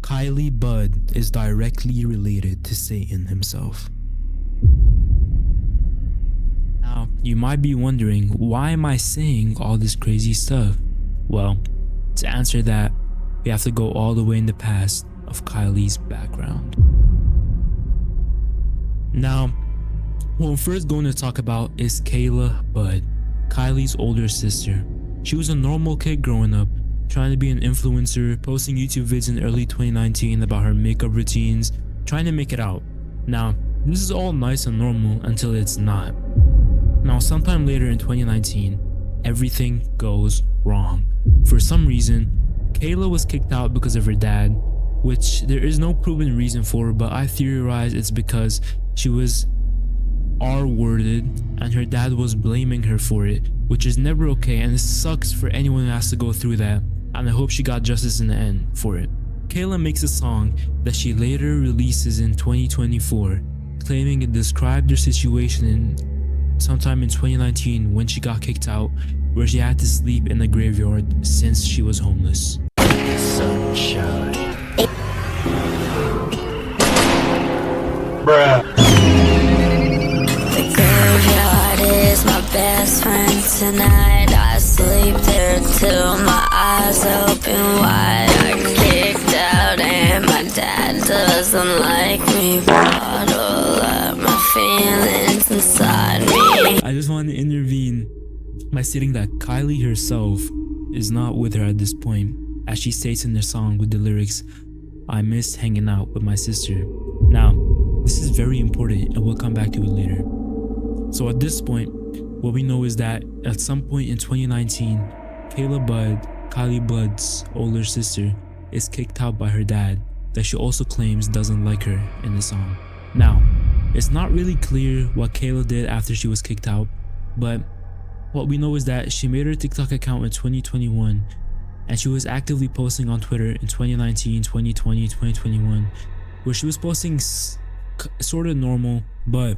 Kyliebud is directly related to Satan himself. Now, you might be wondering, why am I saying all this crazy stuff? Well, to answer that, we have to go all the way in the past of Kylie's background. Now, what we're first going to talk about is Kyliebud, Kylie's older sister. She was a normal kid growing up, trying to be an influencer, posting YouTube vids in early 2019 about her makeup routines, trying to make it out. Now, this is all nice and normal until it's not. Now, sometime later in 2019, everything goes wrong. For some reason, Kayla was kicked out because of her dad, which there is no proven reason for, but I theorize it's because she was R-worded and her dad was blaming her for it, which is never okay, and it sucks for anyone who has to go through that, and I hope she got justice in the end for it. Kayla makes a song that she later releases in 2024, claiming it described her situation sometime in 2019 when she got kicked out, where she had to sleep in the graveyard since she was homeless. Sunshine. Bruh. The graveyard is my best friend tonight. I sleep there till my eyes open wide. I get kicked out and my dad doesn't like me. Bottle up my feelings inside me. I just want to intervene by stating that Kylie herself is not with her at this point, as she states in the song with the lyrics, "I miss hanging out with my sister." Now, this is very important and we'll come back to it later. So at this point, what we know is that at some point in 2019, Kyliebud's older sister, is kicked out by her dad that she also claims doesn't like her in the song. Now, it's not really clear what Kayla did after she was kicked out, but what we know is that she made her TikTok account in 2021 and she was actively posting on Twitter in 2019, 2020, 2021, where she was posting sort of normal, but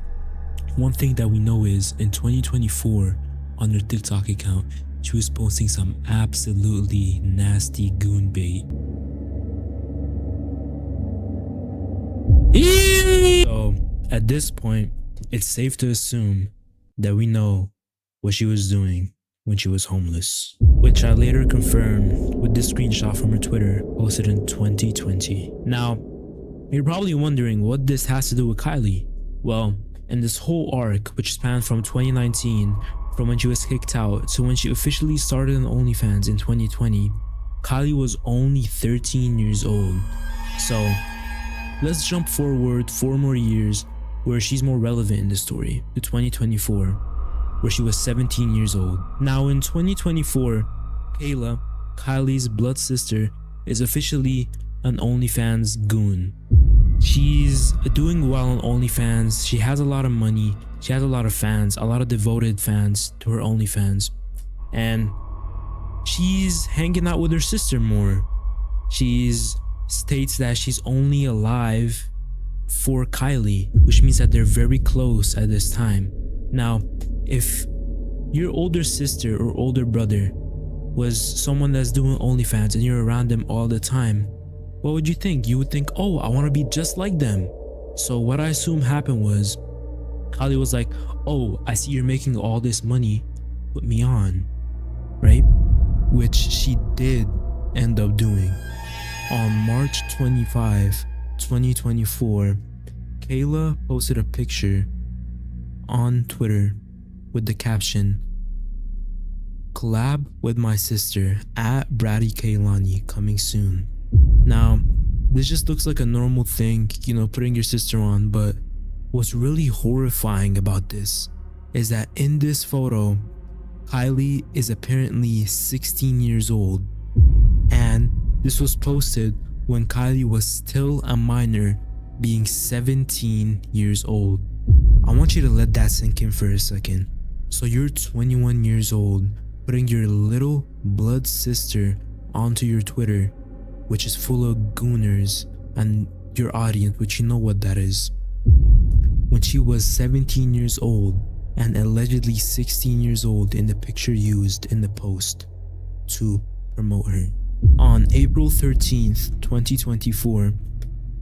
one thing that we know is in 2024 on her TikTok account, she was posting some absolutely nasty goon bait. So at this point, it's safe to assume that we know what she was doing when she was homeless, which I later confirmed with this screenshot from her Twitter posted in 2020. Now, you're probably wondering what this has to do with Kylie. Well, in this whole arc, which spanned from 2019, from when she was kicked out to when she officially started on OnlyFans in 2020, Kylie was only 13 years old. So let's jump forward 4 more years where she's more relevant in the story, to 2024, where she was 17 years old. Now in 2024, Kayla, Kylie's blood sister, is officially an OnlyFans goon. She's doing well on OnlyFans. She has a lot of money. She has a lot of fans, a lot of devoted fans to her OnlyFans. And she's hanging out with her sister more. She states that she's only alive for Kylie, which means that they're very close at this time. Now, if your older sister or older brother was someone that's doing OnlyFans and you're around them all the time, what would you think? You would think, oh, I want to be just like them. So what I assume happened was Kylie was like, oh, I see you're making all this money, put me on, right? Which she did end up doing. On March 25, 2024, Kayla posted a picture on Twitter with the caption, "Collab with my sister at Brady Kaylani coming soon." Now, this just looks like a normal thing, you know, putting your sister on, but what's really horrifying about this is that in this photo, Kylie is apparently 16 years old, and this was posted when Kylie was still a minor, being 17 years old. I want you to let that sink in for a second. So you're 21 years old, putting your little blood sister onto your Twitter, which is full of gooners, and your audience, which you know what that is, when she was 17 years old and allegedly 16 years old in the picture used in the post to promote her. On On April 13th, 2024,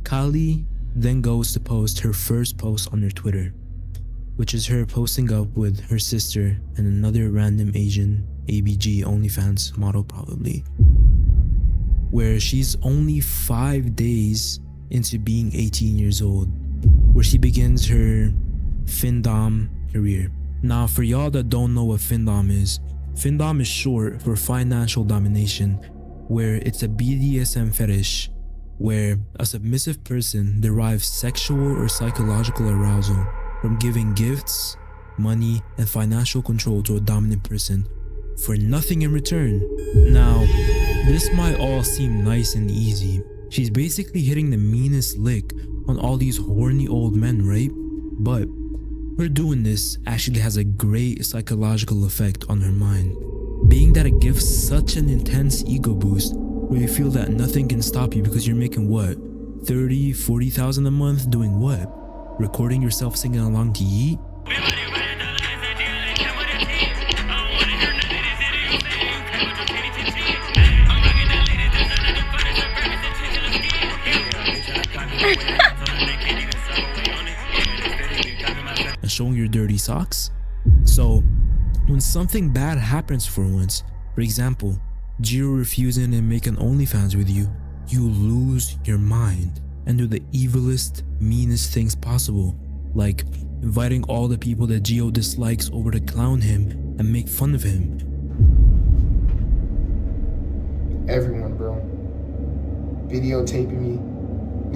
Kylie then goes to post her first post on her Twitter, which is her posting up with her sister and another random Asian ABG OnlyFans model probably, where she's only 5 days into being 18 years old, where she begins her Findom career. Now, for y'all that don't know what Findom is short for financial domination, where it's a BDSM fetish where a submissive person derives sexual or psychological arousal from giving gifts, money, and financial control to a dominant person for nothing in return. Now, this might all seem nice and easy. She's basically hitting the meanest lick on all these horny old men, right? But her doing this actually has a great psychological effect on her mind, being that it gives such an intense ego boost where you feel that nothing can stop you because you're making what, 30, 40,000 a month doing what? Recording yourself singing along to Yeet? And showing your dirty socks? So, when something bad happens for once, for example, Gio refusing to make an OnlyFans with you, you lose your mind and do the evilest, meanest things possible, like inviting all the people that Gio dislikes over to clown him and make fun of him. Everyone, bro. Videotaping me.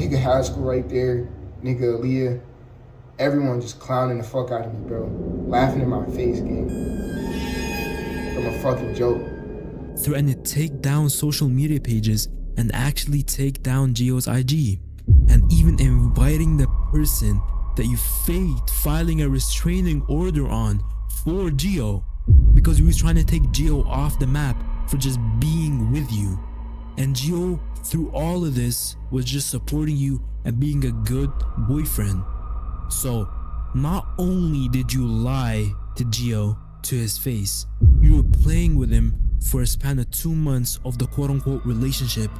Nigga high school right there. Nigga Aaliyah. Everyone just clowning the fuck out of me, bro. Laughing in my face, gang. I'm a fucking joke. Threatening to take down social media pages and actually take down Gio's IG. And even inviting the person that you faked filing a restraining order on for Gio because he was trying to take Gio off the map for just being with you. And Gio, through all of this, was just supporting you and being a good boyfriend. So, not only did you lie to Gio to his face, you were playing with him for a span of 2 months of the quote-unquote relationship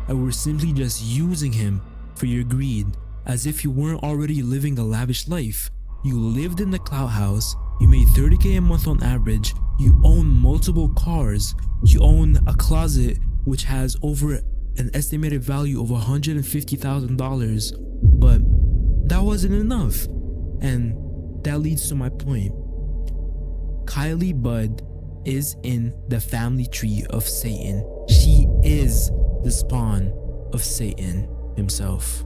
and were simply just using him for your greed, as if you weren't already living a lavish life. You lived in the clout house, you made 30K a month on average, you own multiple cars, you own a closet which has over an estimated value of $150,000, but that wasn't enough. And that leads to my point. Kyliebud is in the family tree of Satan. She is the spawn of Satan himself.